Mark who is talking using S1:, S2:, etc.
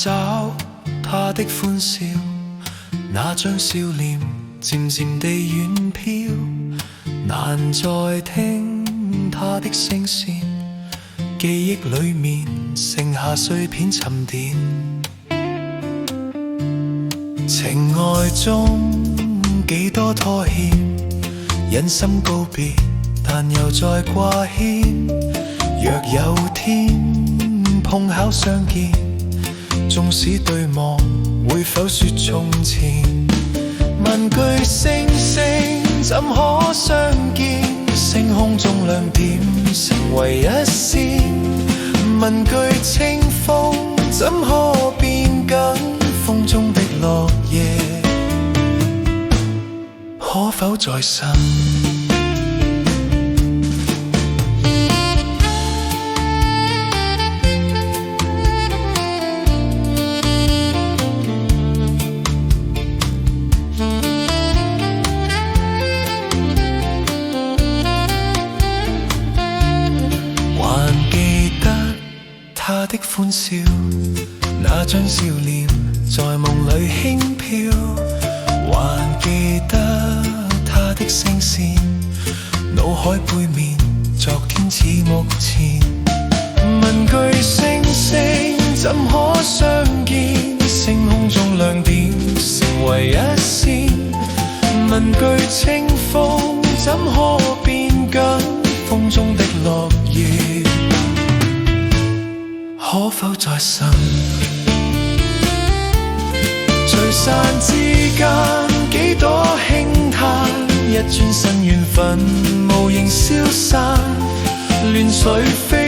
S1: 找他的歡笑，那張笑臉漸漸地遠飄，難再聽他的聲線，記憶裡面剩下碎片沉澱。情愛中幾多拖欠，忍心告別，但又再掛牽。若有天碰巧相見，縱使對望，會否說從前？問句星星怎可相見？星空中亮點成為一線。問句清風怎可變緊？風中的落葉可否再生？他的歡笑，那張笑臉在夢裏輕飄，還記得他的聲線，腦海背面昨天似目前。問句星星怎可相見？星空中亮點成為一線。問句清風怎可變緊？風中的落葉可否再生？聚散之間幾多輕嘆，一轉身緣分無形消散，亂水飛